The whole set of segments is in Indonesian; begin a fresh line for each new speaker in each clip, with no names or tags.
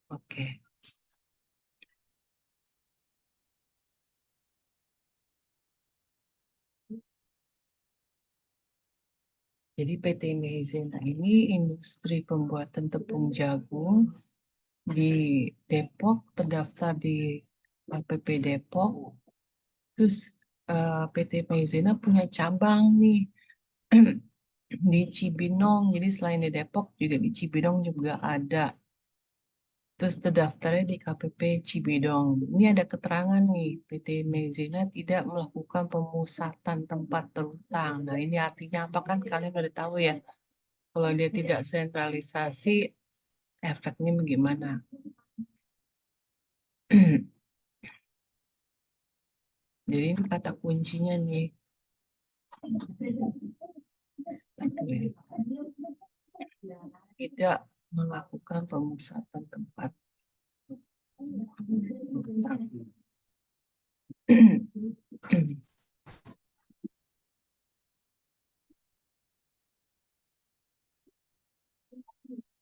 Oke. Jadi PT Maizena ini industri pembuatan tepung jagung di Depok, terdaftar di KPP Depok. Terus PT Maizena punya cabang nih di Cibinong. Jadi selain di Depok juga di Cibinong juga ada. Terus terdaftarnya di KPP Cibinong. Ini ada keterangan nih, PT Maizena tidak melakukan pemusatan tempat terutang. Nah, ini artinya apa kan kalian udah tahu ya. Kalau dia tidak sentralisasi, efeknya bagaimana? Jadi ini kata kuncinya nih. Tidak melakukan pemusatan tempat terutang.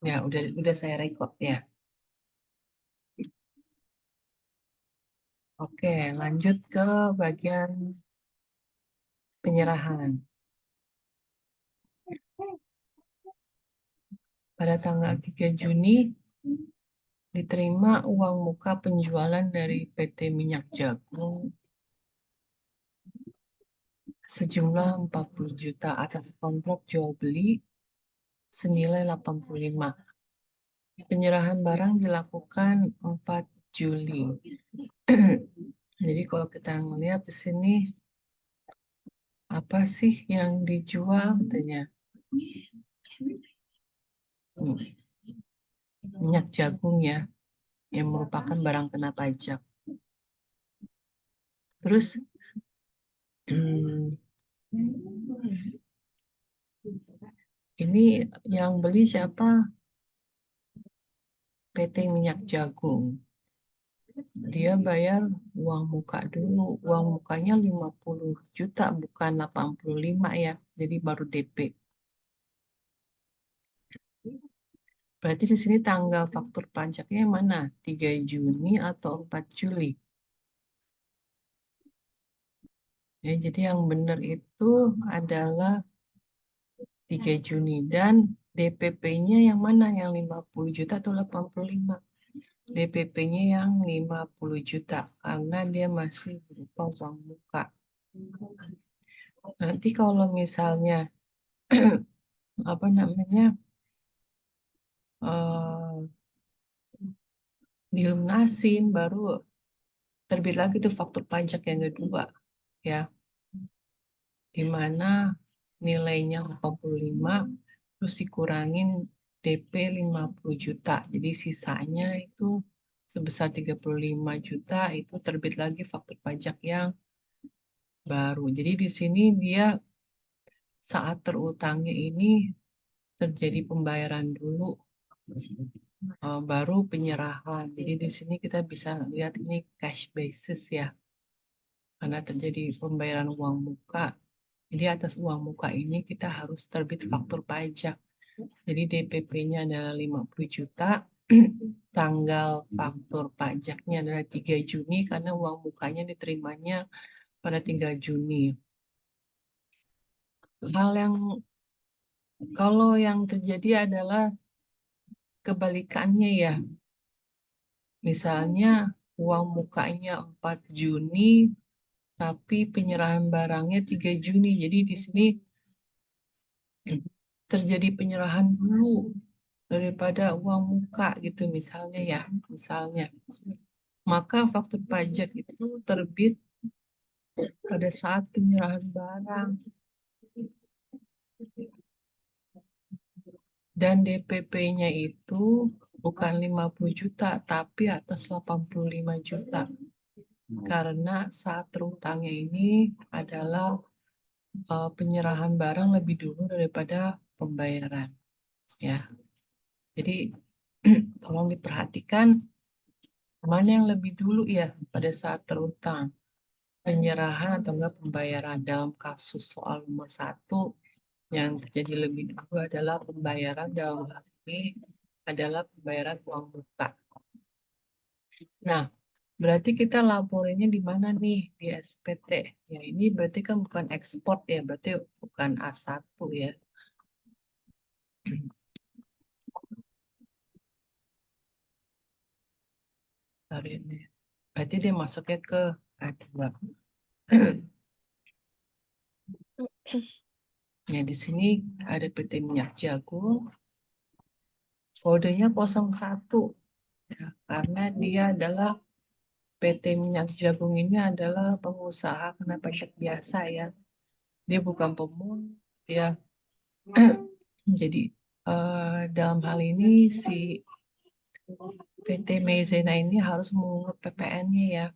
Ya, udah saya record ya. Oke, lanjut ke bagian penyerahan. Pada tanggal 3 Juni diterima uang muka penjualan dari PT Minyak Jagung sejumlah 40 juta atas kontrak jual beli senilai 85. Penyerahan barang dilakukan 4 Juli. Jadi kalau kita melihat di sini apa sih yang dijual katanya? Minyak jagung ya, yang merupakan barang kena pajak. Terus ini yang beli siapa? PT Minyak Jagung. Dia bayar uang muka dulu. Uang mukanya 50 juta, bukan 85 ya. Jadi baru DP. Berarti di sini tanggal faktur pajaknya yang mana? 3 Juni atau 4 Juli? Ya, jadi yang benar itu adalah 3 Juni. Dan DPP-nya yang mana? Yang 50 juta atau 85? DPP-nya yang 50 juta. Karena dia masih berupa uang muka. Nanti kalau misalnya apa namanya dilunasin baru terbit lagi tuh faktur pajak yang kedua ya, di mana nilainya 85 terus dikurangin DP 50 juta, jadi sisanya itu sebesar 35 juta itu terbit lagi faktur pajak yang baru. Jadi di sini dia saat terutangnya ini terjadi pembayaran dulu, baru penyerahan. Jadi di sini kita bisa lihat ini cash basis ya, karena terjadi pembayaran uang muka. Jadi atas uang muka ini kita harus terbit faktur pajak. Jadi DPP-nya adalah 50 juta, tanggal faktur pajaknya adalah 3 Juni karena uang mukanya diterimanya pada 3 Juni. Hal yang kalau yang terjadi adalah kebalikannya ya. Misalnya uang mukanya 4 Juni tapi penyerahan barangnya 3 Juni. Jadi di sini terjadi penyerahan dulu daripada uang muka gitu misalnya ya. Misalnya. Maka faktur pajak itu terbit pada saat penyerahan barang. Dan DPP-nya itu bukan 50 juta, tapi atas 85 juta. Karena saat terutangnya ini adalah penyerahan barang lebih dulu daripada pembayaran. Ya, jadi tolong diperhatikan mana yang lebih dulu ya pada saat terutang. Penyerahan atau enggak pembayaran. Dalam kasus soal nomor 1 yang terjadi lebih dulu adalah pembayaran, dalam hal ini adalah pembayaran uang muka. Nah, berarti kita laporinnya di mana nih? Di SPT. Ya, ini berarti kan bukan ekspor ya, berarti bukan A1 ya. Hari ini. Berarti dia masuknya ke A2. Ya, di sini ada PT Minyak Jagung. Kodenya 01. Ya, karena dia adalah PT Minyak Jagung ini adalah pengusaha kena pajak biasa ya. Dia bukan pemungut, dia jadi dalam hal ini si PT Maizena ini harus memungut PPN-nya ya.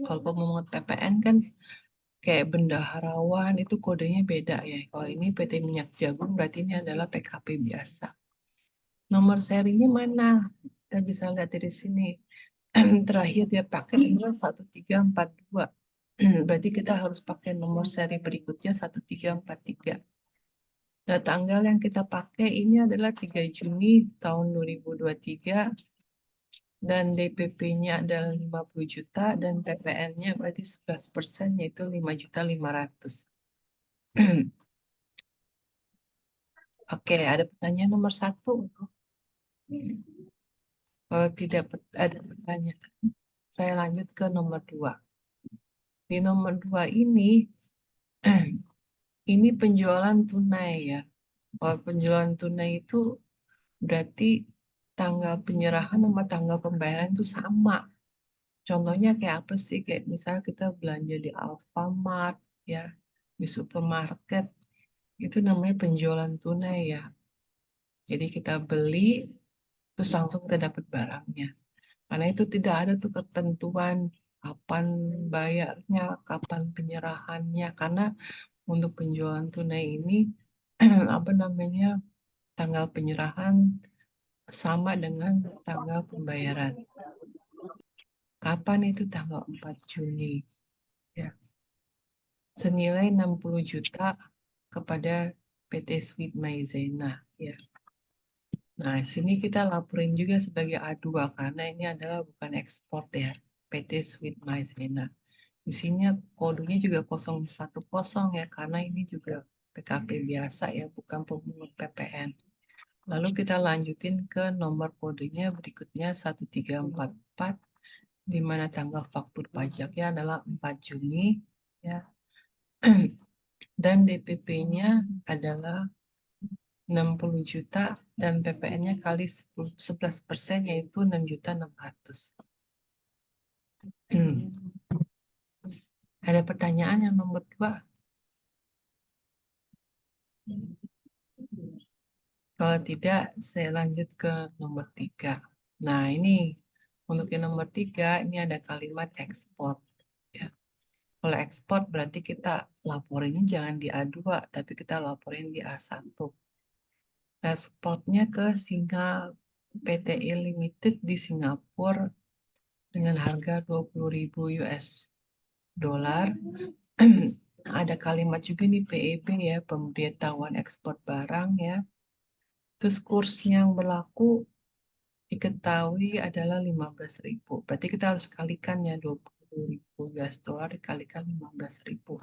Kalau pemungut PPN kan kayak bendaharawan itu kodenya beda ya. Kalau ini PT Minyak Jagung berarti ini adalah PKP biasa. Nomor serinya mana? Kita bisa lihat dari sini. Terakhir dia pakai adalah 1342. Berarti kita harus pakai nomor seri berikutnya 1343. Nah, tanggal yang kita pakai ini adalah 3 Juni tahun 2023 dan DPP-nya adalah 50 juta dan PPN-nya berarti 11% yaitu 5.500.000. Oke, ada pertanyaan nomor 1. Kalau tidak ada pertanyaan, saya lanjut ke nomor 2. Di nomor 2 ini penjualan tunai ya. Kalau penjualan tunai itu berarti tanggal penyerahan sama tanggal pembayaran itu sama. Contohnya kayak apa sih? Kayak misalnya kita belanja di Alfamart, ya, di supermarket, itu namanya penjualan tunai ya. Jadi kita beli, terus langsung kita dapat barangnya. Karena itu tidak ada tuh ketentuan kapan bayarnya, kapan penyerahannya. Karena untuk penjualan tunai ini, apa namanya, tanggal penyerahan sama dengan tanggal pembayaran. Kapan itu? Tanggal 4 Juni. Ya. Senilai 60 juta kepada PT Sweet Maizena. Ya. Nah, sini kita laporin juga sebagai A2 karena ini adalah bukan ekspor ya, PT Sweet Maizena. Di sini kodenya juga 010 ya, karena ini juga PKP biasa ya, bukan pemungut PPN. Lalu kita lanjutin ke nomor kodenya berikutnya 1344, di mana tanggal faktur pajaknya adalah 4 Juni ya. Dan DPP-nya adalah 60 juta dan PPN-nya kali 11% yaitu 6.600.000. Ada pertanyaan yang nomor 2? Kalau tidak, saya lanjut ke nomor 3. Nah, ini untuk yang nomor 3, ini ada kalimat ekspor. Ya. Kalau ekspor berarti kita laporinnya jangan di A2, tapi kita laporin di A1. Ekspornya ke PTI Limited di Singapura dengan harga 20.000 US dolar. Ada kalimat juga nih PEB ya, pemberitahuan ekspor barang ya. Terus kursnya yang berlaku diketahui adalah 15.000. Berarti kita harus kalikan ya 20.000 US dollar dikalikan 15.000.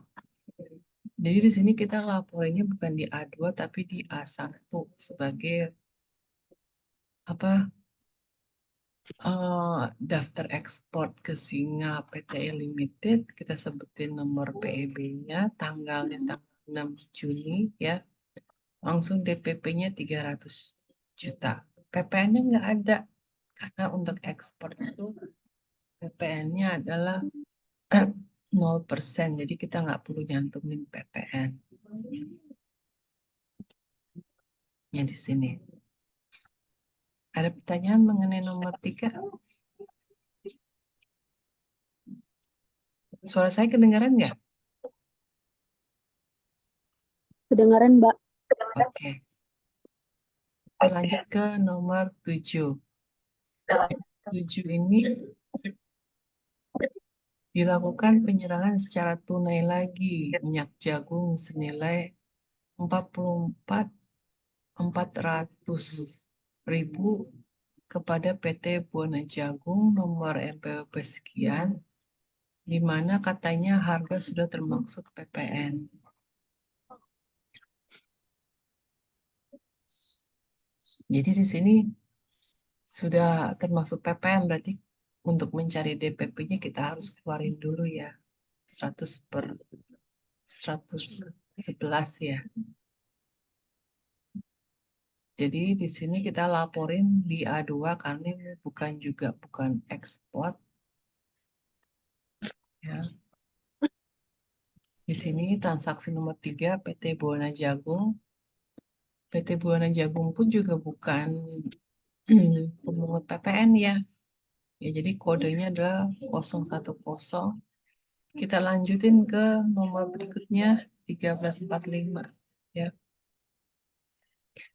Jadi di sini kita laporannya bukan di A2 tapi di A1 sebagai apa daftar ekspor ke Singa PTI Limited. Kita sebutin nomor PEB-nya, tanggalnya tanggal 6 Juni ya. Langsung DPP-nya 300 juta. PPN-nya nggak ada karena untuk ekspor itu PPN-nya adalah 0%, jadi kita nggak perlu nyantumin PPN. Ya di sini. Ada pertanyaan mengenai nomor 3? Suara saya kedengaran nggak?
Kedengaran, Mbak.
Oke. Kita lanjut ke nomor 7. 7 ini dilakukan penyerahan secara tunai lagi minyak jagung senilai 44.400.000 kepada PT Buana Jagung nomor NPWP sekian, di mana katanya harga sudah termasuk PPN. Jadi di sini sudah termasuk PPN, berarti untuk mencari DPP-nya kita harus keluarin dulu ya, 100/111 ya. Jadi di sini kita laporin di A2 karena ini bukan ekspor. Ya. Di sini transaksi nomor 3 PT Buana Jagung. PT Buana Jagung pun juga bukan pemungut PPN ya. Ya, jadi kodenya adalah 010. Kita lanjutin ke nomor berikutnya 1345 ya.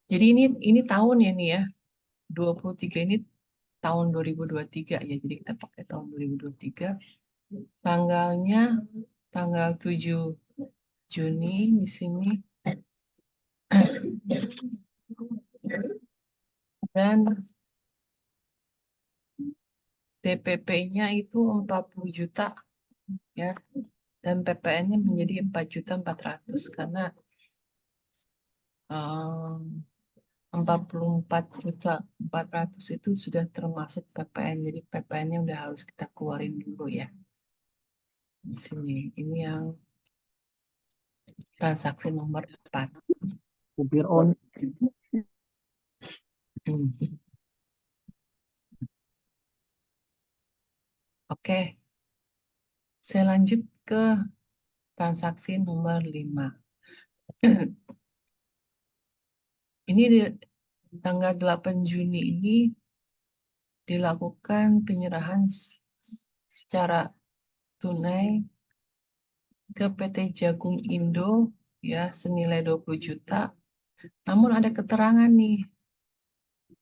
Jadi ini tahun ya nih ya. 23 ini tahun 2023 ya. Jadi kita pakai tahun 2023. Tanggalnya tanggal 7 Juni di sini. Dan DPP-nya itu 40 juta ya. Dan PPN-nya menjadi 4.400.000 karena 44.400.000 itu sudah termasuk PPN. Jadi PPN-nya udah harus kita keluarin dulu ya. Di sini ini yang transaksi nomor 4.
Supir on.
Oke. Saya lanjut ke transaksi nomor 5. Ini di tanggal 8 Juni ini dilakukan penyerahan secara tunai ke PT Jagung Indo ya senilai 20 juta. Namun ada keterangan nih,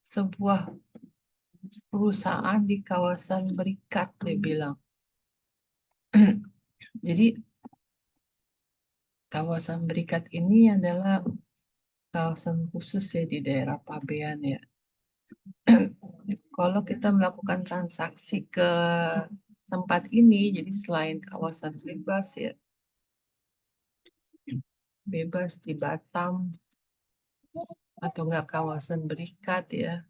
sebuah perusahaan di kawasan Berikat dia bilang. Jadi kawasan Berikat ini adalah kawasan khusus ya di daerah Pabean ya. Kalau kita melakukan transaksi ke tempat ini, jadi selain kawasan bebas ya, bebas di Batam atau enggak kawasan Berikat ya,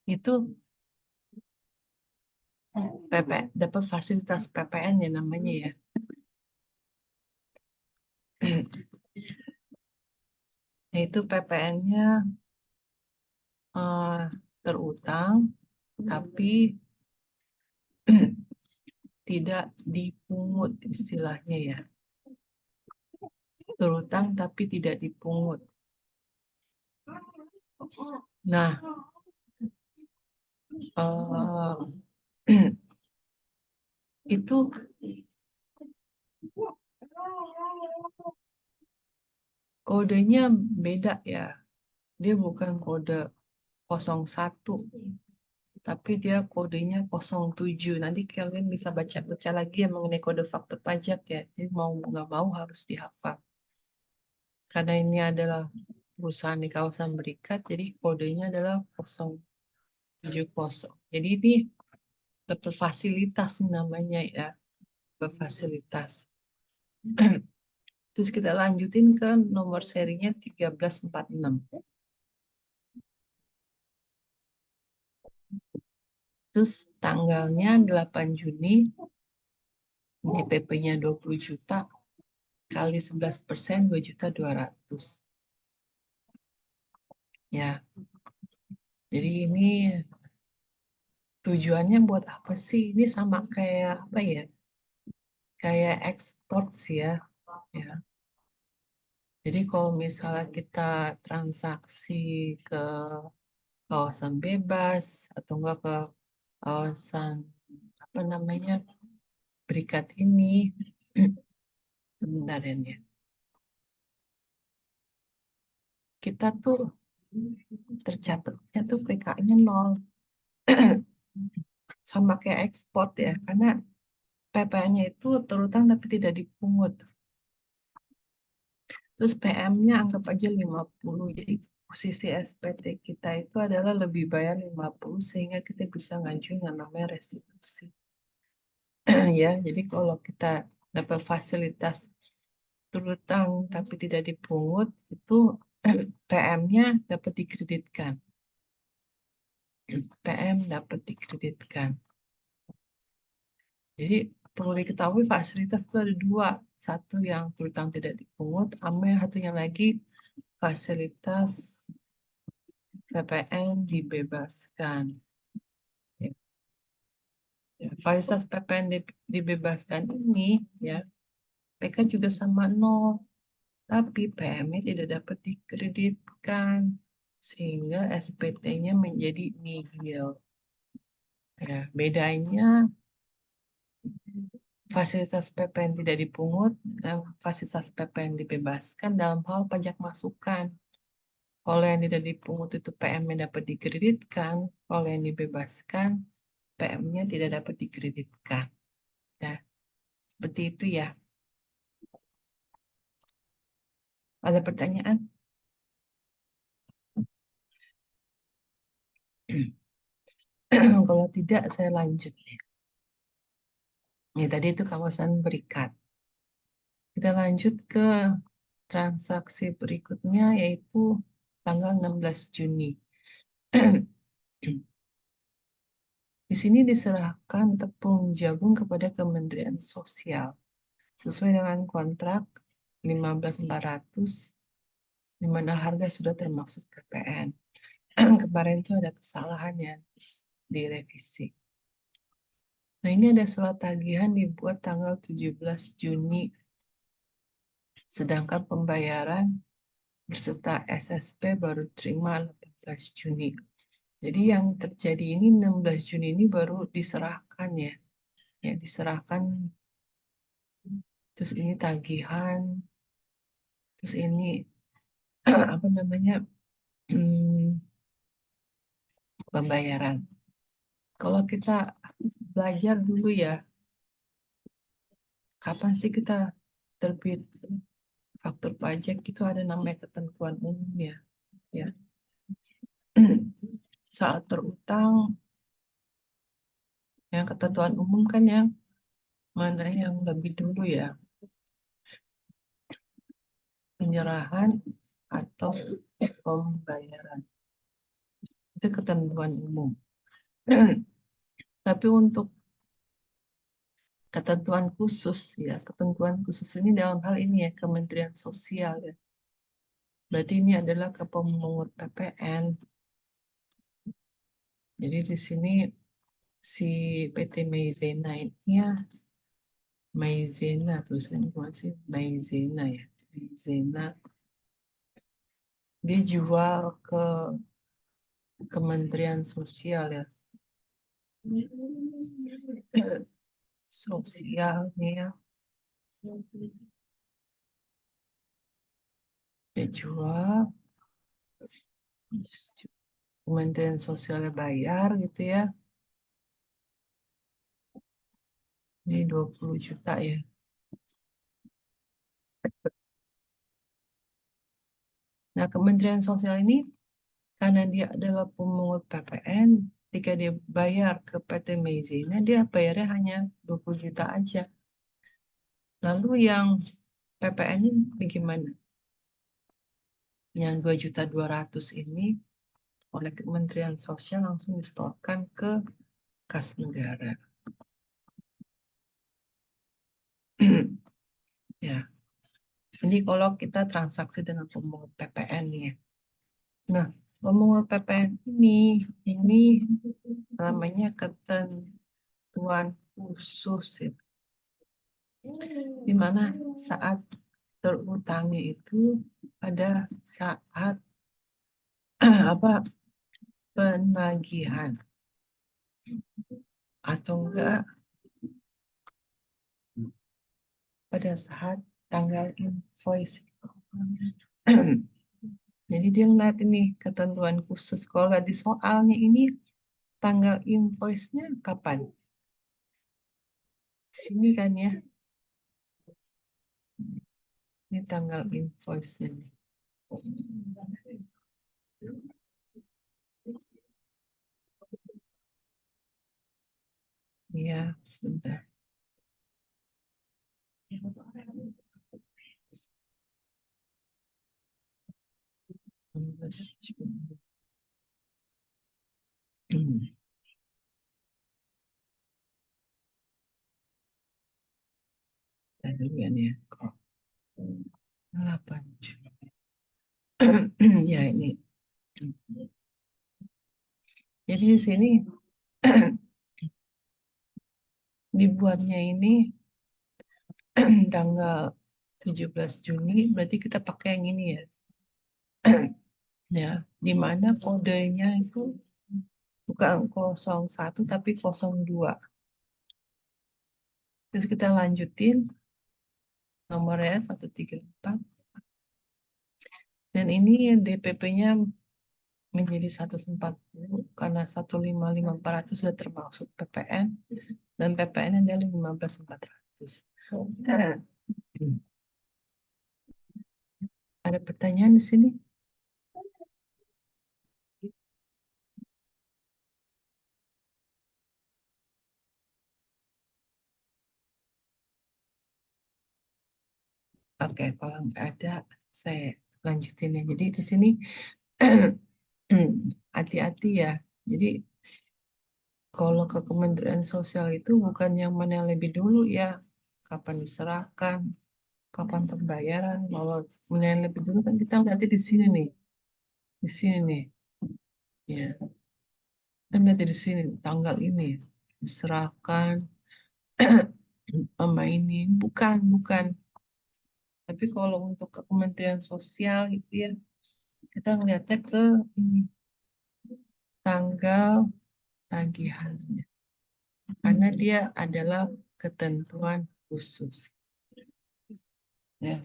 itu dapat fasilitas PPN ya namanya ya. Yaitu PPN-nya terutang tapi tidak dipungut istilahnya ya. Terutang tapi tidak dipungut. Nah, itu kodenya beda ya. Dia bukan kode 01, tapi dia kodenya 07. Nanti kalian bisa baca-baca lagi ya mengenai kode faktur pajak ya. Jadi mau nggak mau harus dihafal. Karena ini adalah perusahaan di kawasan Berikat, jadi kodenya adalah 070. Jadi ini dapat fasilitas namanya ya, berfasilitas. Terus kita lanjutin ke nomor serinya 1346. Terus tanggalnya 8 Juni, DPP-nya 20 juta, kali 11%, 2.200.000. Ya, jadi ini tujuannya buat apa sih? Ini sama kayak apa ya? Kayak ekspor sih ya. Ya. Jadi kalau misalnya kita transaksi ke kawasan bebas atau enggak ke kawasan apa namanya Berikat ini, sebentar ya. Kita tuh tercatatnya tuh PK-nya 0. Sama kayak ekspor ya, karena PPN-nya itu terutang tapi tidak dipungut. Terus PM-nya anggap aja 50. Jadi posisi SPT kita itu adalah lebih bayar 50 sehingga kita bisa ngajuin yang namanya restitusi. Ya, jadi kalau kita dapat fasilitas terutang tapi tidak dipungut, itu PM-nya dapat dikreditkan. PM dapat dikreditkan. Jadi perlu diketahui fasilitas itu ada dua. Satu yang terutang tidak dipungut, sama yang satunya lagi fasilitas PPN dibebaskan. Ya. Fasilitas PPN dibebaskan ini, ya, PK juga sama nol, tapi PM-nya tidak dapat dikreditkan, sehingga SPT-nya menjadi nihil. Ya, bedanya fasilitas PPN tidak dipungut dan fasilitas PPN dibebaskan dalam hal pajak masukan. Kalau yang tidak dipungut itu PM-nya dapat dikreditkan, kalau yang dibebaskan PM-nya tidak dapat dikreditkan. Ya, seperti itu ya. Ada pertanyaan? Kalau tidak, saya lanjut. Ya, tadi itu kawasan berikat. Kita lanjut ke transaksi berikutnya, yaitu tanggal 16 Juni. Di sini diserahkan tepung jagung kepada Kementerian Sosial sesuai dengan kontrak 15.400, di mana harga sudah termasuk PPN. Kemarin itu ada kesalahan ya, terus direvisi. Nah, ini ada surat tagihan dibuat tanggal 17 Juni, sedangkan pembayaran beserta SSP baru terima 18 Juni. Jadi yang terjadi ini 16 Juni ini baru diserahkan ya. Ya, diserahkan. Terus ini tagihan. Terus ini apa namanya? Pembayaran. Kalau kita belajar dulu ya, kapan sih kita terbit faktur pajak, itu ada namanya ketentuan umum ya. Ya. Saat terutang, yang ketentuan umum kan yang mana yang lebih dulu ya? Penyerahan atau pembayaran. Itu ketentuan umum. Tapi untuk ketentuan khusus ya, ketentuan khusus ini dalam hal ini ya Kementerian Sosial ya. Berarti ini adalah ke pemungut PPN. Jadi di sini si PT Maizena ini ya, Maizena tulisannya gimana sih? Maizena ya. Maizena. Dia jual ke Kementerian Sosial ya. Sosial nih ya. Dia jual, Kementerian Sosialnya bayar gitu ya. Ini 20 juta ya. Nah, Kementerian Sosial ini karena dia adalah pemungut PPN, ketika dia bayar ke PT Maizena, dia bayarnya hanya 20 juta aja. Lalu yang PPN-nya bagaimana? Yang 2.200.000 ini oleh Kementerian Sosial langsung disetorkan ke kas negara. Ya. Jadi kalau kita transaksi dengan pemungut PPN ya. Nah, pemungut PPN ini namanya ketentuan khusus ya. Di mana saat terutangnya itu pada saat apa penagihan atau enggak pada saat tanggal invoice. Jadi dia ngeliat ini ketentuan khusus. Kalau di soalnya ini tanggal invoice-nya kapan? Sini kan ya. Ini tanggal invoice-nya. Ya, sebentar. 16 Juni. Duluan ya, kok 8 Juni. Ya ini. Jadi di sini dibuatnya ini tanggal 17 Juni, berarti kita pakai yang ini ya. Ya, di mana kodenya itu bukan 01 tapi 02. Terus kita lanjutin nomornya 134. Dan ini DPP-nya menjadi 140 karena 155.400 sudah termasuk PPN dan PPN adalah 15.400. Ada pertanyaan di sini? Oke, kalau nggak ada, saya lanjutin ya. Jadi di sini hati-hati ya. Jadi kalau ke Kementerian Sosial itu bukan yang mana yang lebih dulu ya, kapan diserahkan, kapan pembayaran. Kalau mana yang lebih dulu kan kita nanti di sini nih, di sini nih, ya. Kan nanti di sini tanggal ini diserahkan, pemainin, bukan. Tapi kalau untuk ke Kementerian Sosial gitu ya, kita ngeliatnya ke ini, tanggal tagihannya. Karena dia adalah ketentuan khusus. Ya.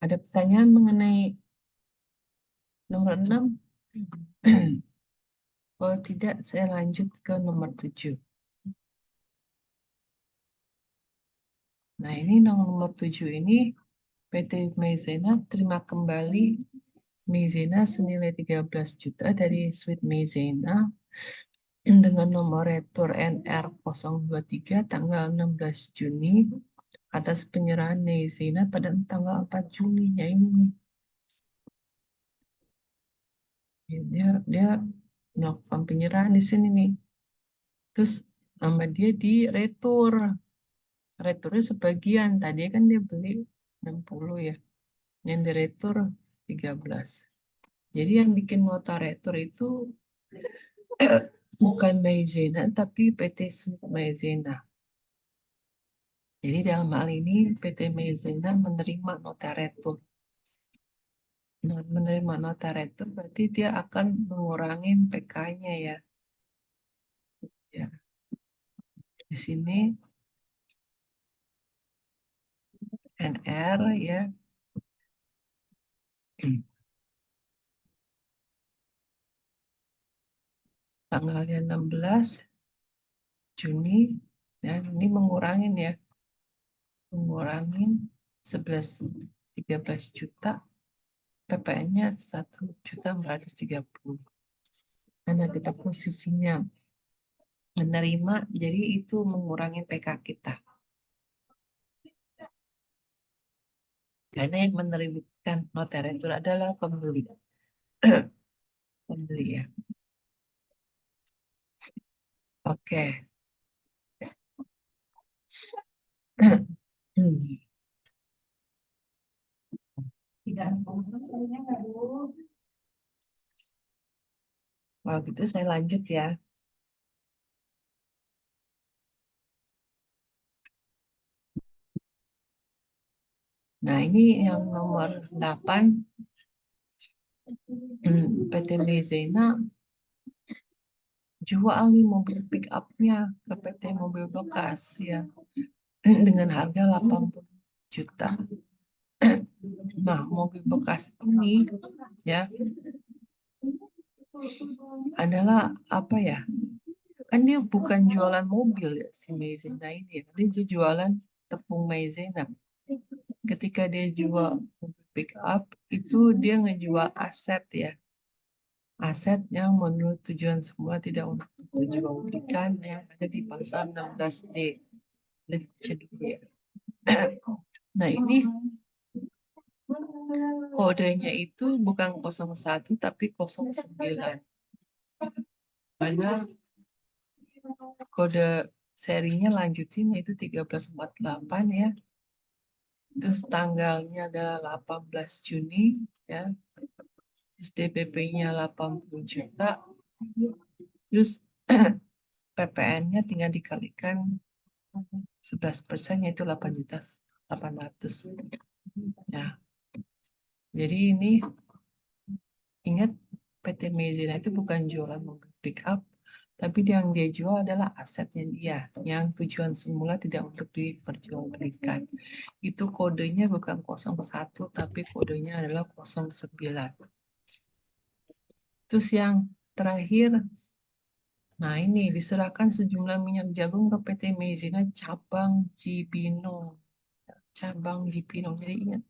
Ada pertanyaan mengenai nomor 6? Kalau tidak, saya lanjut ke nomor 7. Nah, ini nomor 7 ini PT Maizena terima kembali Maizena senilai 13 juta dari Sweet Maizena dengan nomor retur NR023 tanggal 16 Juni atas penyerahan Maizena pada tanggal 4 Juni. Ya ini. Dia melakukan penyerahan di sini nih. Terus sama dia di retur. Returnya sebagian. Tadi kan dia beli 60 ya. Yang di retur 13. Jadi yang bikin nota retur itu bukan Maizena tapi PT Sweet Maizena. Jadi dalam hal ini PT Maizena menerima nota retur. Nah, menerima nota retur berarti dia akan mengurangi PK-nya ya. Ya. Di sini NR ya. Tanggalnya 16 Juni dan ini mengurangin ya. Mengurangin 13 juta, PPN-nya 1.430. Karena kita posisinya menerima, jadi itu mengurangi PK kita. Karena yang menerbitkan nota retur adalah pembeli. Pembeli ya. Oke. Kalau gitu saya lanjut ya. Nah, ini yang nomor 8. PT Maizena jual nih mobil pick up-nya ke PT Mobil Bekas ya dengan harga 80 juta. Nah, mobil bekas ini ya adalah apa ya? kan dia bukan jualan mobil ya si Maizena ini ya. Dia jualan tepung maizena. Ketika dia jual pick up itu dia ngejual aset ya. Aset yang menurut tujuan semula tidak untuk dijualbelikan yang ada di pasal 16D. Lebih baca dulu ya. Nah ini kodenya itu bukan 01 tapi 09. Mana kode serinya lanjutin yaitu 1348 ya. Terus tanggalnya adalah 18 Juni ya. Terus DPP-nya 80 juta. Terus PPN-nya tinggal dikalikan 11% yaitu 8.800. Ya. Jadi ini ingat PT Maizena itu bukan jualan mobil pick up, tapi yang dia jual adalah asetnya dia yang tujuan semula tidak untuk diperjualbelikan. Itu kodenya bukan 01 tapi kodenya adalah 09. Terus yang terakhir, nah ini diserahkan sejumlah minyak jagung ke PT Maizena cabang Cibinong. Cabang Cibinong. Jadi ingat,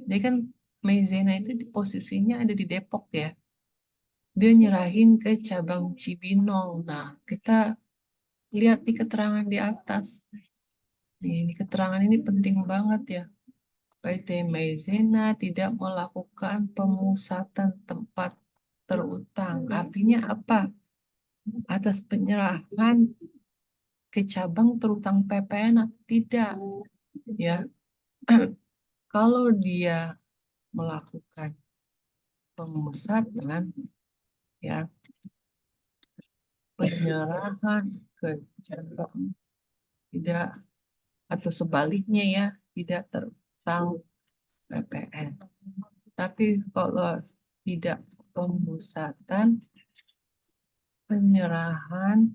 dia kan Maizena itu di posisinya ada di Depok ya. Dia nyerahin ke cabang Cibinong. Nah, kita lihat di keterangan di atas. Nih, di keterangan ini penting banget ya. PT Maizena tidak melakukan pemusatan tempat terutang. Artinya apa? Atas penyerahan ke cabang terutang PPN atau tidak. Ya, kalau dia melakukan pemusatan, ya penyerahan ke cabang tidak atau sebaliknya ya tidak terutang PPN. Tapi kalau tidak pemusatan, penyerahan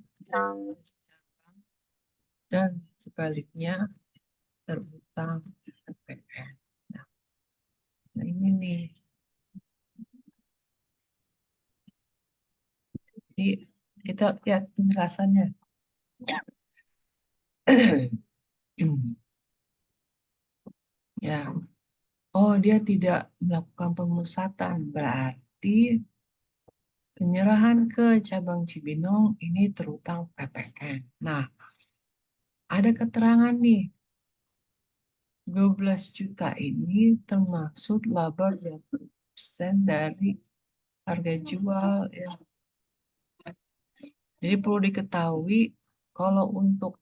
dan sebaliknya terutang PPN. Nah ini nih. Jadi kita lihat penjelasannya. Ya, oh dia tidak melakukan pemusatan, berarti penyerahan ke cabang Cibinong ini terutang PPN. Nah, ada keterangan nih, 12 juta ini termasuk laba 20% dari harga jual ya. Jadi perlu diketahui kalau untuk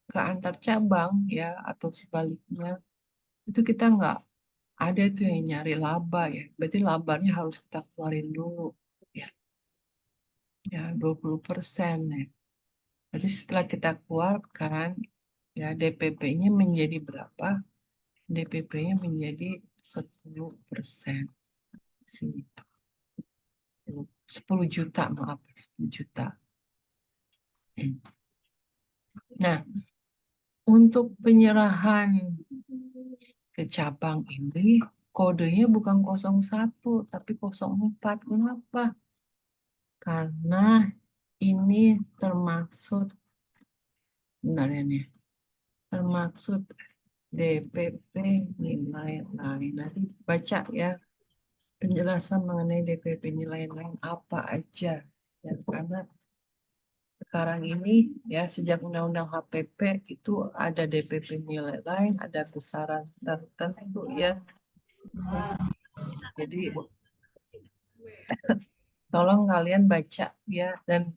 ke antar cabang ya atau sebaliknya itu kita nggak ada tuh yang nyari laba ya. Berarti labanya harus kita keluarin dulu ya. Ya 20% ya. Jadi setelah kita keluarkan ya DPP-nya menjadi berapa? DPP-nya menjadi 10%. Sini. 10 juta, maaf, 10 juta. Nah, untuk penyerahan ke cabang ini, kodenya bukan 01, tapi 04. Kenapa? Karena ini termaksud, benar ya nih, termaksud DPP nilai lain. Nanti baca ya penjelasan mengenai DPP nilai lain apa aja. Ya, karena sekarang ini ya sejak Undang-Undang HPP itu ada DPP nilai lain, ada besaran tertentu ya. Jadi tolong kalian baca ya dan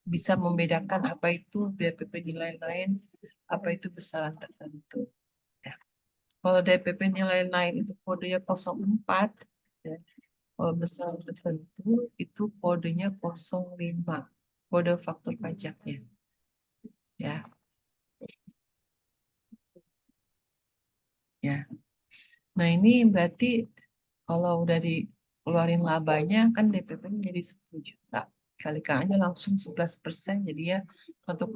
bisa membedakan apa itu DPP nilai lain, apa itu besaran tertentu. Ya. Kalau DPP nilai lain itu kodenya 04, ya. Kalau besaran tertentu itu kodenya 05, kode faktur pajaknya. Ya, ya. Nah ini berarti kalau udah dikeluarin labanya kan DPP menjadi 10 juta. Kalikan aja langsung 11% jadi ya 1,1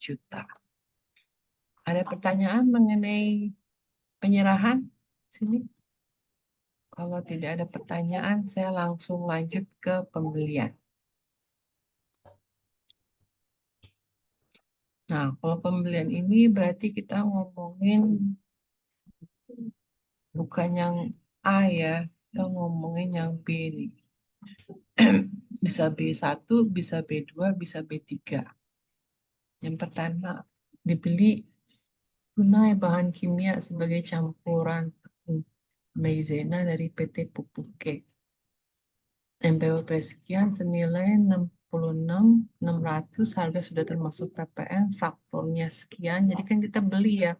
juta. Ada pertanyaan mengenai penyerahan? Sini. Kalau tidak ada pertanyaan, saya langsung lanjut ke pembelian. Nah, kalau pembelian ini berarti kita ngomongin bukan yang A ya, kita ngomongin yang B nih. Bisa B1, bisa B2, bisa B3. Yang pertama, dibeli tunai bahan kimia sebagai campuran tepung maizena dari PT Pupuke. MPWP sekian senilai 66.600, harga sudah termasuk PPN, fakturnya sekian. Jadi kan kita beli ya.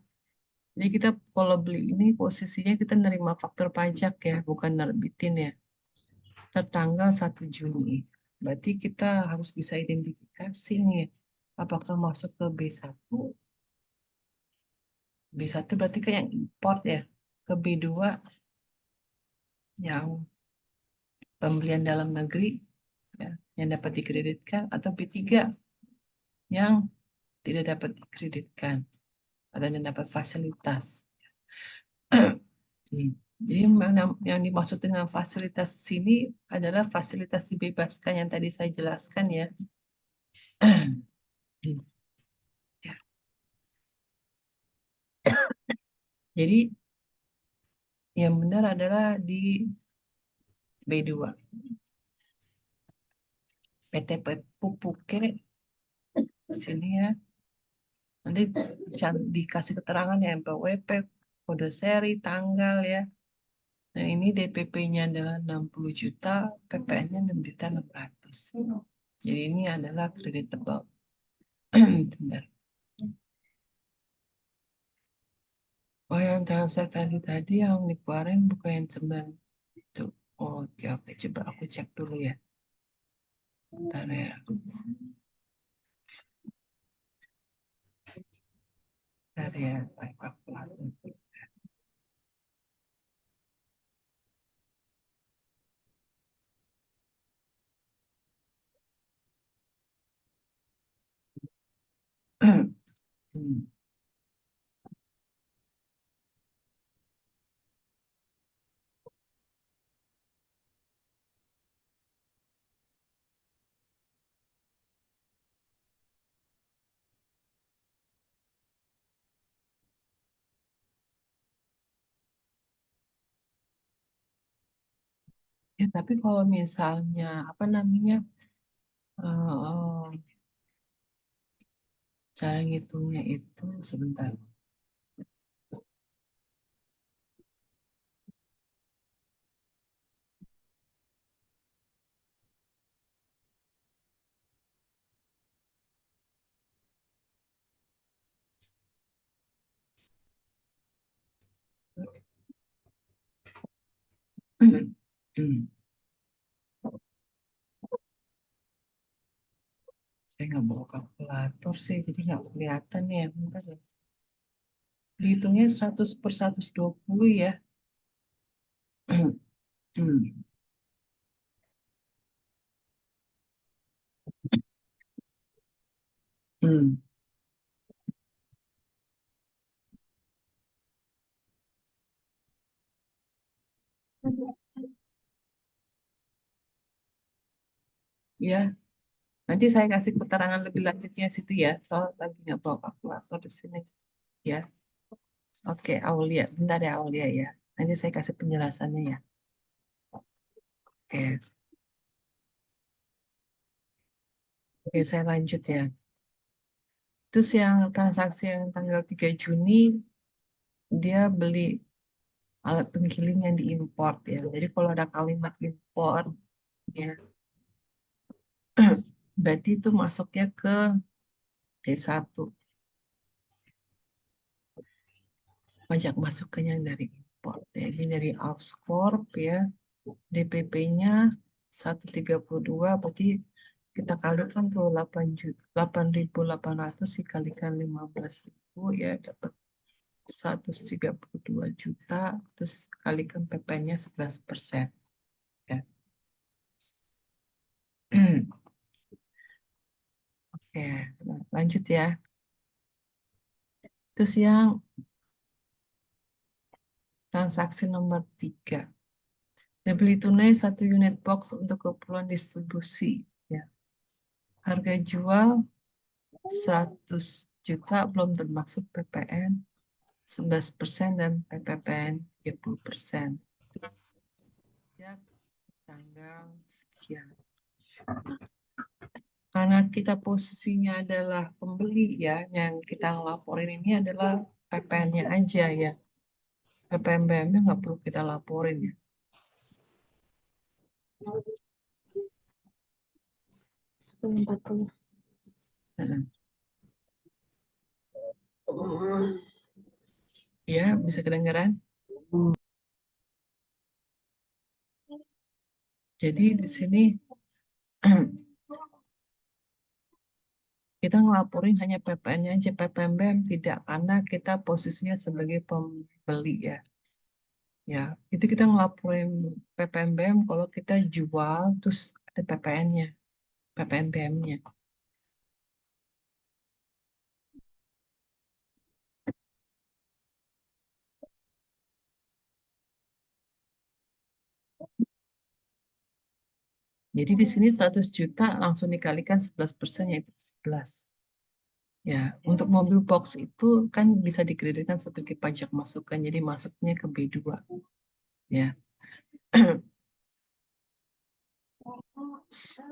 Jadi kita kalau beli ini posisinya kita nerima faktur pajak ya, bukan nerbitin ya. Tertanggal 1 Juni. Berarti kita harus bisa identifikasi nih, apakah masuk ke B1. B1 berarti kan yang import ya. Ke B2 yang pembelian dalam negeri ya, yang dapat dikreditkan, atau B3 yang tidak dapat dikreditkan atau yang dapat fasilitas. Jadi yang dimaksud dengan fasilitas sini adalah fasilitas dibebaskan yang tadi saya jelaskan ya. Ya. Jadi yang benar adalah di B2. PT Pupuke sini ya. Nanti dikasih keterangan ya MPWP, kode seri, tanggal ya. Nah ini DPP-nya adalah 60 juta, PPN-nya 6.600.000. Jadi ini adalah kreditable. Bentar. Oh yang transaksi tadi yang dikeluarin bukan yang sebenarnya itu. Oh, oke oke, coba aku cek dulu ya. Bentar ya. Bentar ya, baik kalkulator. Hmm. Ya, tapi kalau misalnya apa namanya cara ngitungnya itu sebentar. Saya nggak bawa kalkulator sih, jadi nggak kelihatan ya. Bentar ya. Dihitungnya 100 per 120 ya. Ya, nanti saya kasih keterangan lebih lanjutnya situ ya. Soal lagi nggak bawa kalkulator di sini. Ya, oke, Aulia. Bentar ya, Aulia ya. Nanti saya kasih penjelasannya ya. Oke, oke, saya lanjut ya. Terus yang transaksi yang tanggal 3 Juni, dia beli alat penggiling yang diimpor ya. Jadi kalau ada kalimat impor, ya, berarti itu masuknya ke D1. Pajak masukannya dari impor. Jadi dari Auscorp ya, DPP-nya 132, berarti kita kalikan tuh 8 juta, 8.800 dikalikan 15.000 ya, dapat 132 juta, terus kalikan PP-nya 11%. Ya. Oke, nah, lanjut ya. Terus yang transaksi nomor 3. Dibeli tunai 1 unit box untuk keperluan distribusi. Ya. Harga jual 100 juta belum termasuk PPN 11% dan PPPN 30%. Ya, tanggal sekian. Karena kita posisinya adalah pembeli ya, yang kita laporin ini adalah PPN-nya aja ya. PPNBM-nya nggak perlu kita laporin ya.
10.40.
Nah, ya, bisa kedengaran? Jadi di sini kita ngelaporin hanya PPN-nya aja, PPNBM tidak, karena kita posisinya sebagai pembeli ya. Ya, itu kita ngelaporin PPNBM kalau kita jual terus ada PPN-nya, PPNBM-nya. Jadi di sini 100 juta langsung dikalikan 11%, yaitu 11. Ya, untuk mobil box itu kan bisa dikreditkan sebagai pajak masukan, jadi masuknya ke B2. Ya.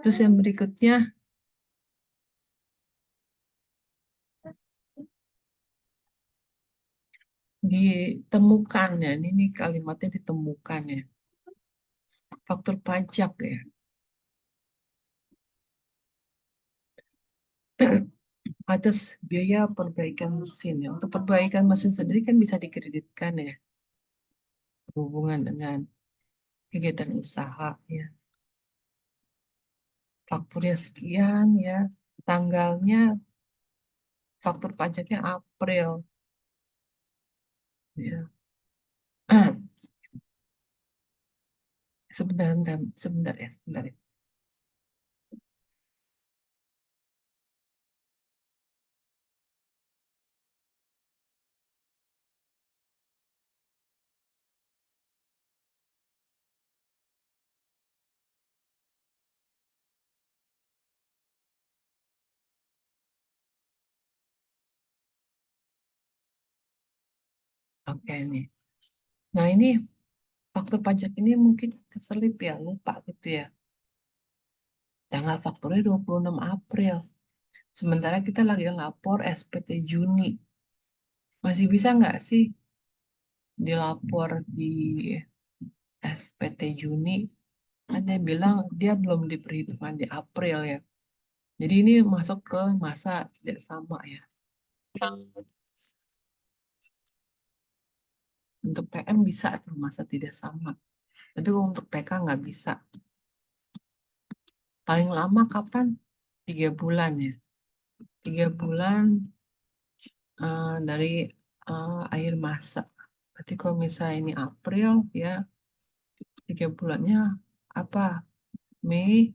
Terus yang berikutnya ditemukan ya, ini kalimatnya ditemukan ya. Faktur pajak ya. Atas biaya perbaikan mesin ya. Untuk perbaikan mesin sendiri kan bisa dikreditkan ya, berhubungan dengan kegiatan usaha ya. Fakturnya sekian ya, tanggalnya faktur pajaknya April ya. Sebentar, sebentar, sebentar ya, sebentar ya. Oke nih. Nah ini faktur pajak ini mungkin keselip ya, lupa gitu ya. Tanggal fakturnya 26 April. Sementara kita lagi lapor SPT Juni. Masih bisa nggak sih dilapor di SPT Juni? Kan dia bilang dia belum diperhitungkan di April ya. Jadi ini masuk ke masa tidak sama ya. Untuk PM bisa tuh masa tidak sama. Tapi kalau untuk PK nggak bisa. Paling lama kapan? 3 bulan ya. 3 bulan dari akhir masa. Berarti kalau misalnya ini April ya, 3 bulannya apa? Mei,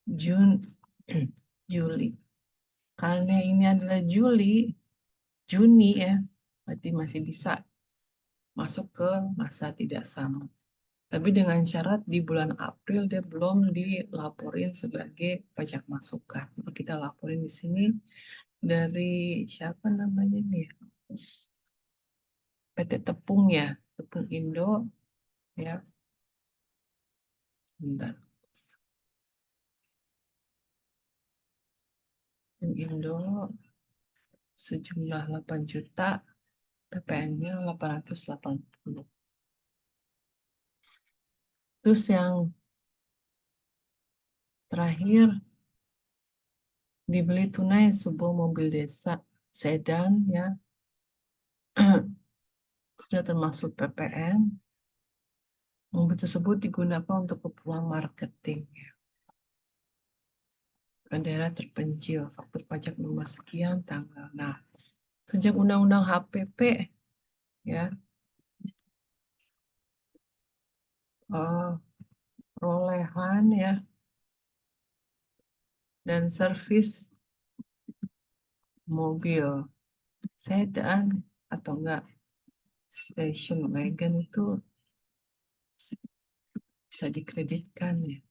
Juni, Juli. Karena ini adalah Juni ya, berarti masih bisa masuk ke masa tidak sama. Tapi dengan syarat di bulan April dia belum dilaporin sebagai pajak masukan. Jadi kita laporin di sini dari siapa namanya nih? PT Tepung ya, Tepung Indo ya. Sebentar. Tepung Indo sejumlah 8 juta, PPN-nya 880. Terus yang terakhir, dibeli tunai sebuah mobil desa sedan ya, sudah termasuk PPN. Mobil tersebut digunakan untuk keperluan marketing ya, ke daerah terpencil, faktur pajak nomor sekian tanggal. Nah, sejak Undang-Undang HPP ya, perolehan ya dan servis mobil sedan atau enggak station wagon itu bisa dikreditkan ya.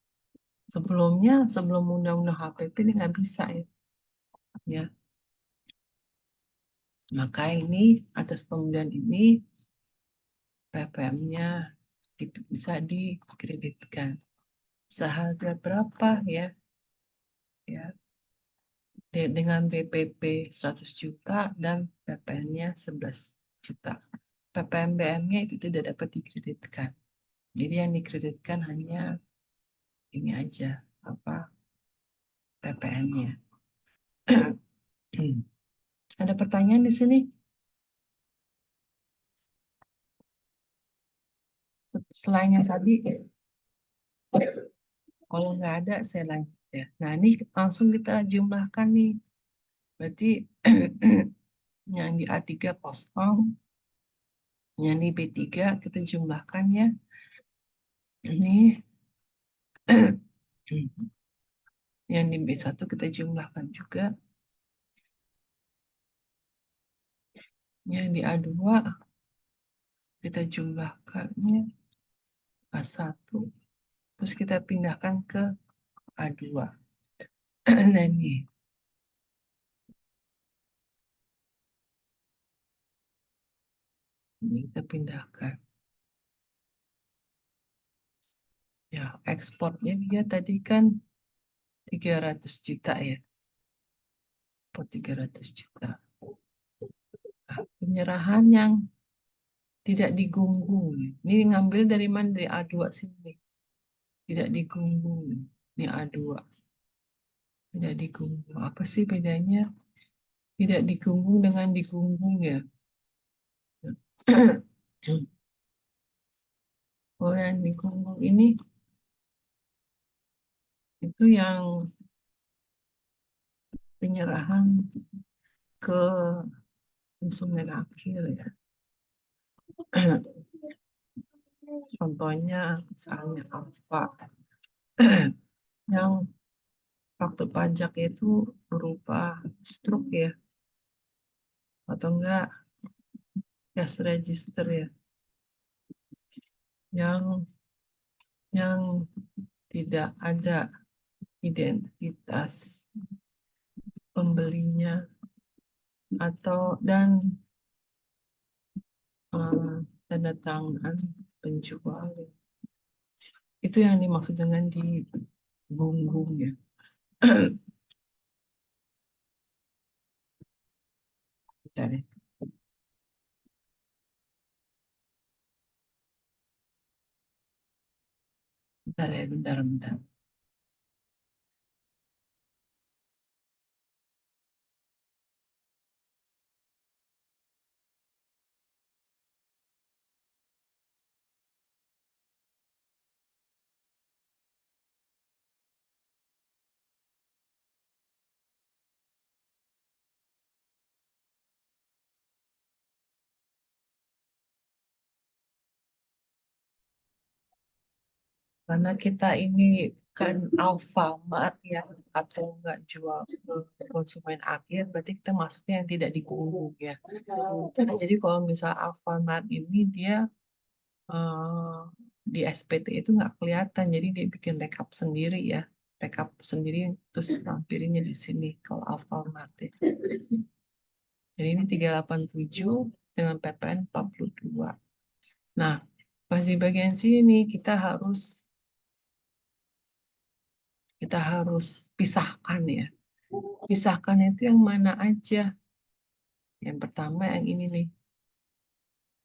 Sebelumnya, sebelum undang-undang HPP ini nggak bisa ya. Ya. Maka ini atas pembelian ini PPM-nya bisa dikreditkan. Seharga berapa ya? Ya, dengan BPP 100 juta dan PPN-nya 11 juta. PPNBM-nya itu tidak dapat dikreditkan. Jadi yang dikreditkan hanya ini aja, apa, PPN-nya. Ada pertanyaan di sini? Selain yang tadi, kalau nggak ada, saya lanjut ya. Nah, ini langsung kita jumlahkan nih. Berarti yang di A3 kosong, yang di B3 kita jumlahkan ya. Ini yang di B1 kita jumlahkan juga. Yang di A2 kita jumlahkannya A1. Terus kita pindahkan ke A2. Nah ini kita pindahkan. Ya, ekspornya dia tadi kan 300 juta ya. Ekspor 300 juta. Nah, penyerahan yang tidak digunggung. Ini ngambil dari mana? Dari A2 sini. Tidak digunggung. Ini A2. Tidak digunggung. Apa sih bedanya? Tidak digunggung dengan digunggung ya. Kalau yang digunggung ini itu yang penyerahan ke konsumen akhir ya. Contohnya misalnya apa yang waktu pajak itu berupa struk ya, atau enggak cash register ya, yang tidak ada identitas pembelinya dan tanda tangan penjual. Itu yang dimaksud dengan digunggung ya. Bentar ya. Bentar. Karena kita ini kan Alfamart ya, atau enggak jual ke konsumen akhir, berarti kita masuknya yang tidak digunggung ya. Nah, jadi kalau misal Alfamart ini dia eh, di SPT itu nggak kelihatan, jadi dia bikin rekap sendiri ya, rekap sendiri terus tampilinnya di sini kalau Alfamart ya. Jadi ini 387 dengan PPN 42. Nah, pas di bagian sini kita harus pisahkan ya. Pisahkan itu yang mana aja? Yang pertama yang ini nih.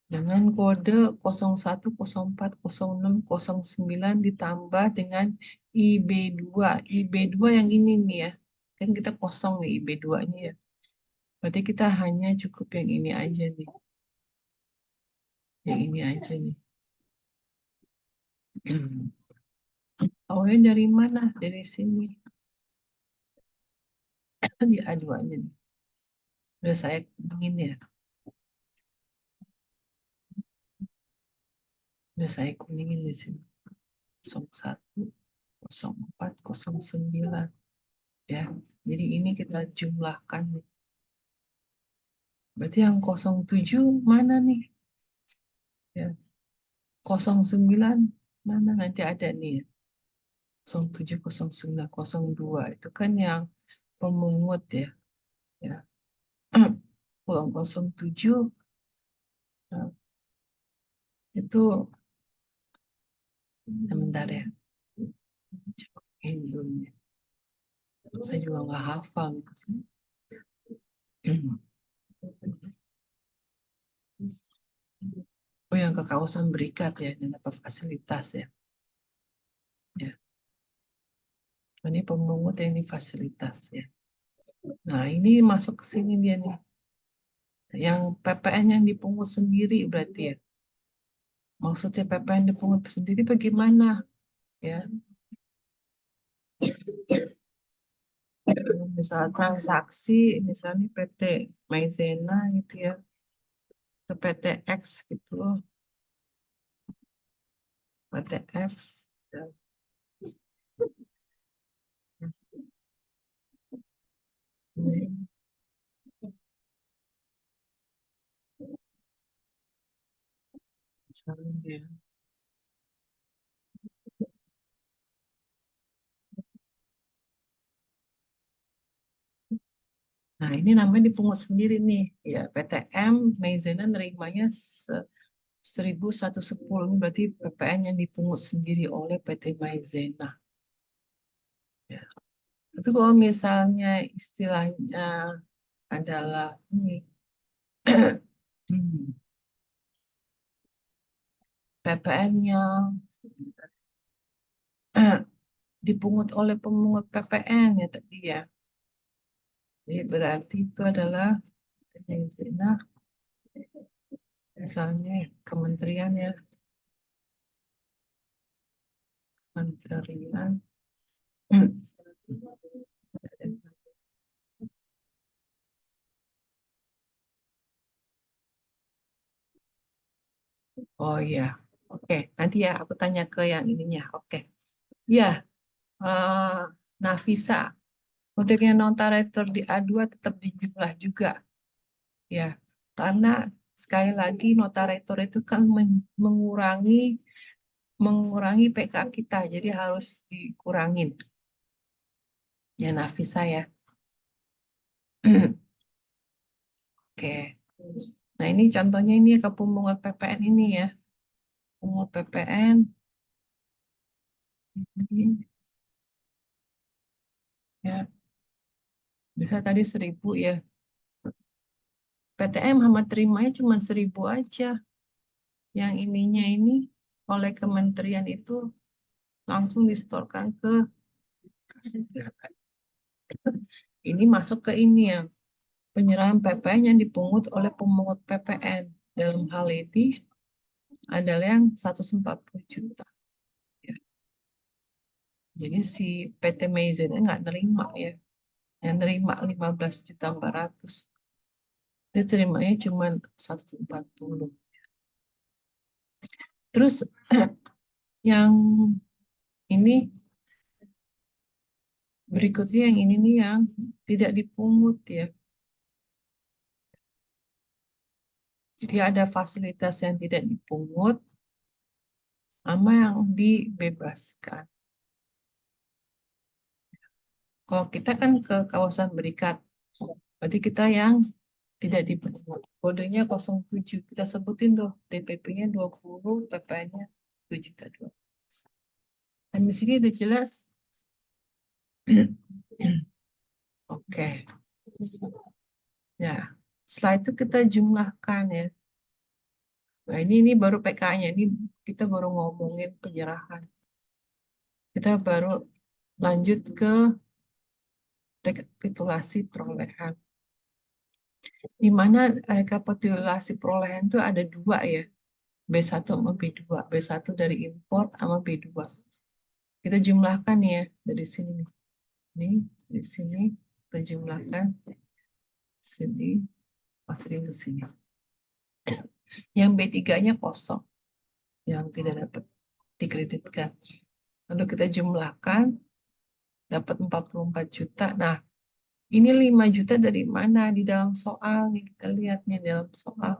Dengan kode 01040609 ditambah dengan IB2. IB2 yang ini nih ya. Kan kita kosong nih IB2-nya ya. Berarti kita hanya cukup yang ini aja nih. Yang ini aja nih. Awalnya dari mana? Dari sini. Di A2-nya nih. Udah saya kuningin ya. Udah saya kuningin di sini. 01, 04, 09. Ya, jadi ini kita jumlahkan nih. Berarti yang 07 mana nih? Ya, 09 mana? Nanti ada nih ya. 07, 09, 02 itu kan yang pemungut ya. Ya. uang 07. Nah, itu sebentar ya. Cobain dulu ya. Saya juga nggak hafal. Oh, yang ke kawasan berikat ya, dan apa fasilitas ya. Ya, ini pemungut yang ini fasilitas ya. Nah, ini masuk ke sini dia nih. Yang PPN yang dipungut sendiri berarti ya. Maksudnya PPN dipungut sendiri bagaimana? Ya, misal transaksi, misalnya PT Maizena gitu ya, ke PT X gitu, PT X. Ya. Ini misalnya ya. Nah, ini namanya dipungut sendiri nih. Ya, PTM Maizena nerimanya 1110. Ini berarti PPN yang dipungut sendiri oleh PT Maizena. Ya. Tapi kalau misalnya istilahnya adalah ini PPN-nya dipungut oleh pemungut PPN ya tadi ya. Jadi berarti itu adalah Maizena, misalnya kementerian ya, kementerian. Oh iya, oke. Nanti ya aku tanya ke yang ininya. Oke, ya. eh, Nafisa, untuknya notarator di A2 tetap dijumlah juga, ya. Karena sekali lagi notarator itu kan mengurangi PK kita, jadi harus dikurangin. Ya Nafisa ya. Oke. Nah ini contohnya ini ke pemungut PPN ini ya. Pemungut PPN ini ya. Bisa tadi 1000 ya. PTM sama terimanya cuma 1000 aja. Yang ininya ini oleh kementerian itu langsung distorkan ke kas negara. Ini masuk ke ini ya, penyerahan PPN yang dipungut oleh pemungut PPN. Dalam hal ini adalah yang 140 juta. Ya. Jadi si PT Meizen nggak nerima ya. Yang nerima 15.400.000. Dia terimanya cuma 140. Terus yang ini berikutnya yang ini nih yang tidak dipungut ya. Jadi ada fasilitas yang tidak dipungut sama yang dibebaskan. Kalau kita kan ke kawasan berikat, berarti kita yang tidak dipungut. Kodenya 07. Kita sebutin tuh, TPP-nya 20, PPN-nya 2.200.000. Dan di sini udah jelas. Oke. Ya, setelah itu kita jumlahkan ya. Nah, ini baru PK-nya. Ini kita baru ngomongin penyerahan. Kita baru lanjut ke rekapitulasi perolehan. Di mana rekapitulasi perolehan itu ada dua ya. B1 sama B2. B1 dari import sama B2. Kita jumlahkan ya dari sini. Ini di sini kita jumlahkan. Sini masukin ke sini. Yang B3-nya kosong. Yang tidak dapat dikreditkan. Lalu kita jumlahkan dapat 44 juta. Nah, ini 5 juta dari mana? Di dalam soal nih, kita lihatnya dalam soal.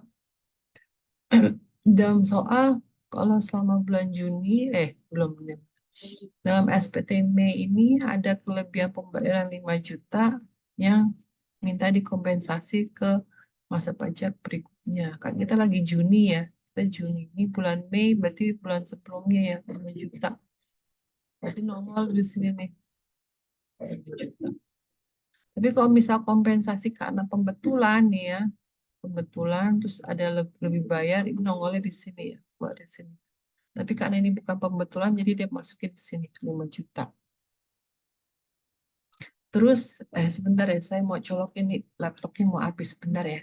Dalam soal, kalau selama bulan Juni, belum, dalam SPT Mei ini ada kelebihan pembayaran 5 juta yang minta dikompensasi ke masa pajak berikutnya. Kan kita lagi Juni ya, kita Juni. Ini bulan Mei, berarti bulan sebelumnya ya, 5 juta. Berarti nongol di sini nih, 5 juta. Tapi kalau misal kompensasi karena pembetulan nih ya, pembetulan terus ada lebih bayar, ini nongolnya di sini ya, buat di sini. Tapi karena ini bukan pembetulan, jadi dia masukin di sini 5 juta. Terus, sebentar ya, saya mau colok ini, laptopnya mau habis, sebentar ya.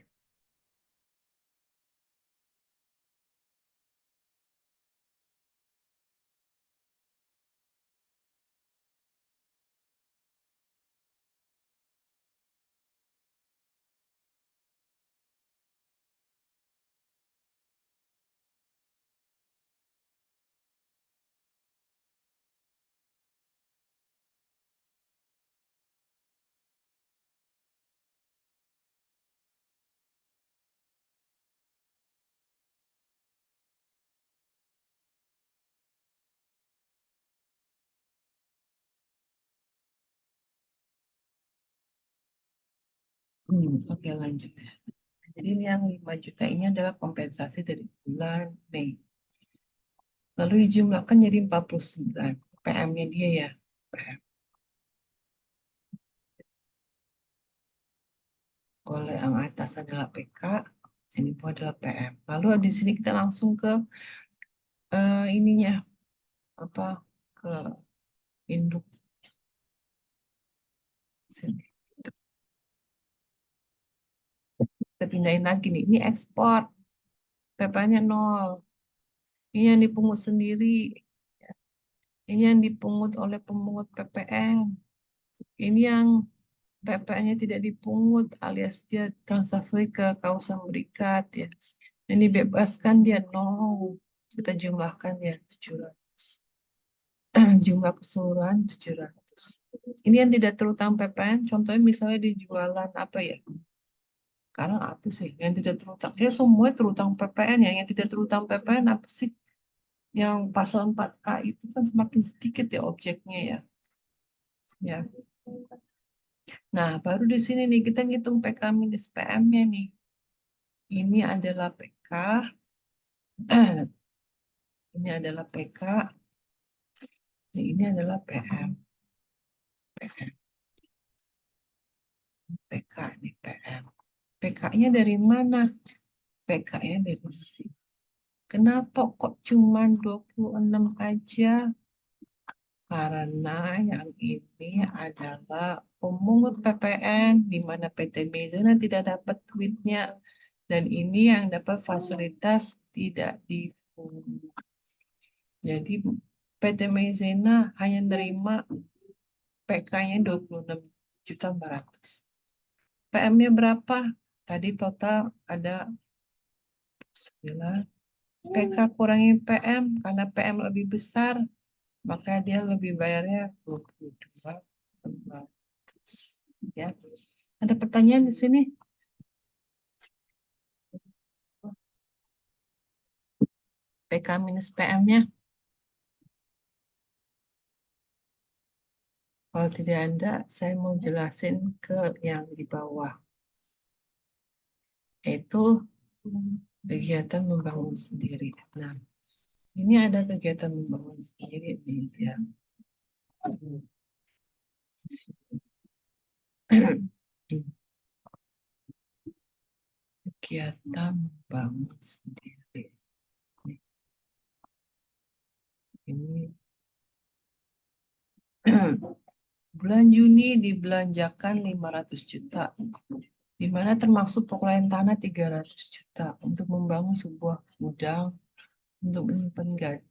Oke, lanjut ya. Jadi ini yang 5 juta ini adalah kompensasi dari bulan Mei. Lalu dijumlahkan jadi 49. PM-nya dia ya. PM. Oleh yang atas adalah PK, ini pun adalah PM. Lalu di sini kita langsung ke ininya, apa, ke induk sini. Kita pindahin lagi nih. Ini ekspor, PP-nya 0. Ini yang dipungut sendiri. Ini yang dipungut oleh pemungut PPN. Ini yang PPN-nya tidak dipungut alias dia transaksi ke kausa berikat ya. Yang dibebaskan dia 0. Kita jumlahkan ya 700. Jumlah keseluruhan 700. Ini yang tidak terutang PPN, contohnya misalnya di jualan apa ya? Sekarang apa sih yang tidak terutang? Ya semua terutang PPN ya. Yang tidak terutang PPN apa sih? Yang pasal 4A itu kan semakin sedikit ya objeknya ya. Ya. Nah, baru di sini nih kita ngitung PK minus PM-nya nih. Ini adalah PK, ini adalah PK, ini adalah PM. PK ini PM. PK-nya dari mana? PK-nya dari sini. Kenapa kok cuma 26 aja? Karena yang ini adalah pemungut PPN, di mana PT Mezana tidak dapat duitnya. Dan ini yang dapat fasilitas tidak dipungut. Jadi PT Mezana hanya nerima PK-nya 26.400.000. PM-nya berapa? Tadi total ada 9. PK kurangi PM, karena PM lebih besar, maka dia lebih bayarnya 22.400. Ya. Ada pertanyaan di sini? PK minus PM-nya? Kalau tidak ada, saya mau jelasin ke yang di bawah. Itu kegiatan membangun sendiri. Nah, ini ada kegiatan membangun sendiri nih ya. Kegiatan membangun sendiri. Ini bulan Juni dibelanjakan 500 juta, di mana termasuk pokloyan tanah 300 juta untuk membangun sebuah gudang untuk menyimpan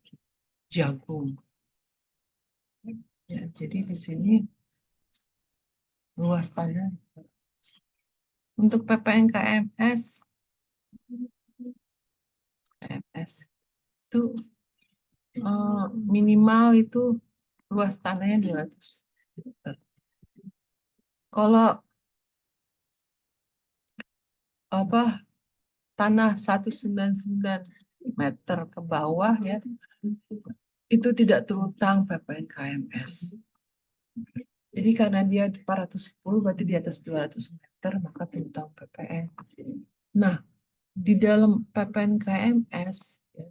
jagung. Ya, jadi di sini luas tanah. Untuk PPN KMS, itu minimal itu luas tanahnya 200 meter. Kalau apa tanah 199 meter ke bawah ya, itu tidak terutang PPN KMS. Jadi karena dia 410 berarti di atas 200 meter maka terutang PPN. Nah, di dalam PPNKMS, ya,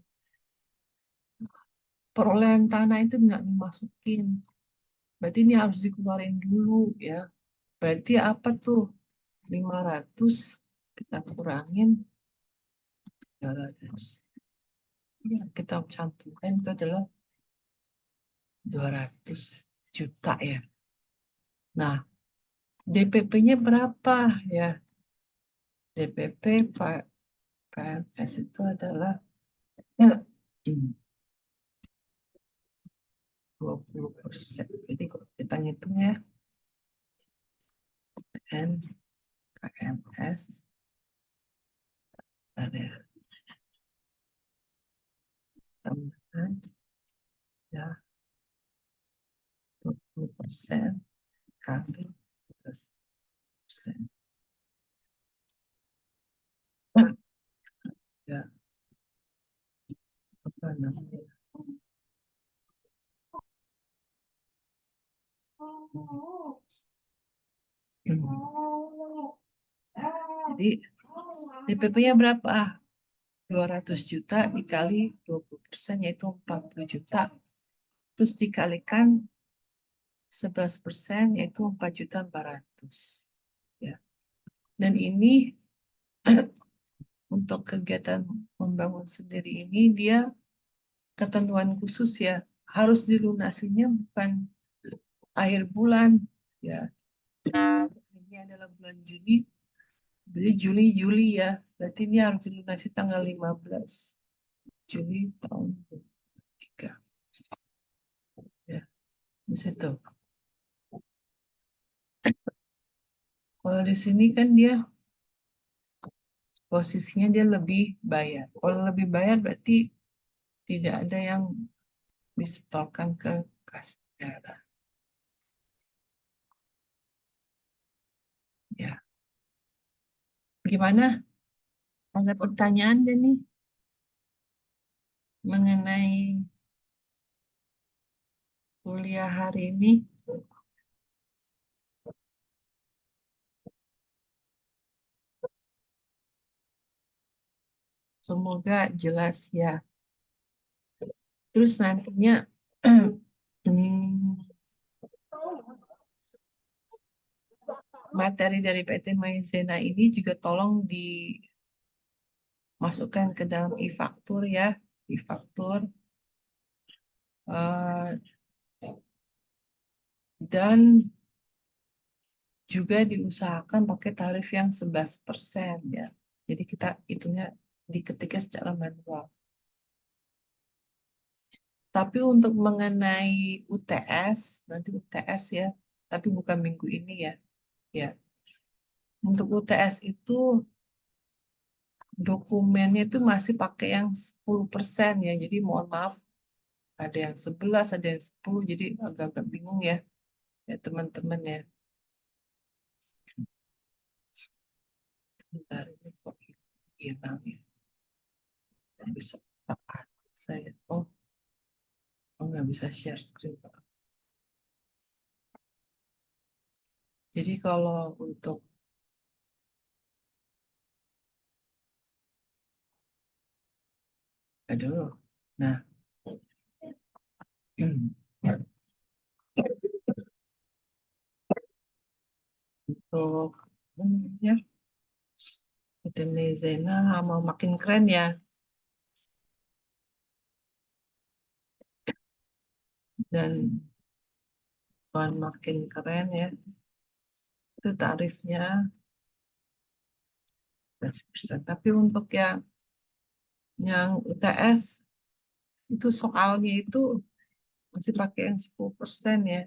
perolehan tanah itu nggak dimasukin. Berarti ini harus dikeluarin dulu ya. Berarti apa tuh? 500 kita kurangin 300. Ya, kita cantumkan itu adalah 200 juta ya. Nah, DPP-nya berapa ya? DPP Pak PNS itu adalah 20%. Jadi kalau kita ngitung ya, PNKMS ada tambahan ya 20% kali 100%. Ya, apa namanya? Jadi DPP-nya berapa? 200 juta dikali 20% yaitu 40 juta. Terus dikalikan 11% yaitu 4.400.000. Ya. Dan ini untuk kegiatan membangun sendiri ini dia ketentuan khusus ya. Harus dilunasinya bukan akhir bulan ya. Ini adalah bulan Juni. Jadi Juli ya. Berarti ini harus dilunasi tanggal 15 Juli tahun 2023. Ya, di situ. Kalau di sini kan dia posisinya dia lebih bayar. Kalau lebih bayar berarti tidak ada yang disetorkan ke kas negara. Ya, gimana? Ada pertanyaan deh nih mengenai kuliah hari ini? Semoga jelas ya. Terus nantinya hmm, materi dari PT Maizena ini juga tolong dimasukkan ke dalam e-faktur ya. E-faktur. Eh, dan juga diusahakan pakai tarif yang 11% ya. Jadi kita hitungnya diketiknya secara manual. Tapi untuk mengenai UTS, nanti UTS ya, tapi bukan minggu ini ya. Ya, untuk UTS itu dokumennya itu masih pakai yang 10% ya. Jadi mohon maaf, ada yang 11, ada yang 10, jadi agak-agak bingung ya, ya teman-teman ya. Bentar, ini kok hilang ya. Nggak bisa tak saya. Oh, nggak bisa share screen, Pak. Jadi kalau untuk, aduh, nah, untuk ya, itu Zena mau makin keren ya, dan bukan makin keren ya, itu tarifnya 10%. Tapi untuk yang UTS itu soalnya itu masih pakai yang 10% ya.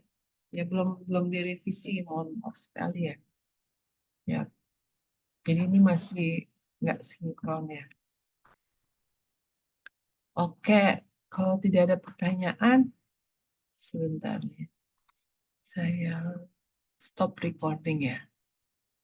Ya belum belum direvisi, mohon maaf sekali ya. Ya, jadi ini masih nggak sinkron ya. Oke, kalau tidak ada pertanyaan, sebentar ya. Saya stop recording ya.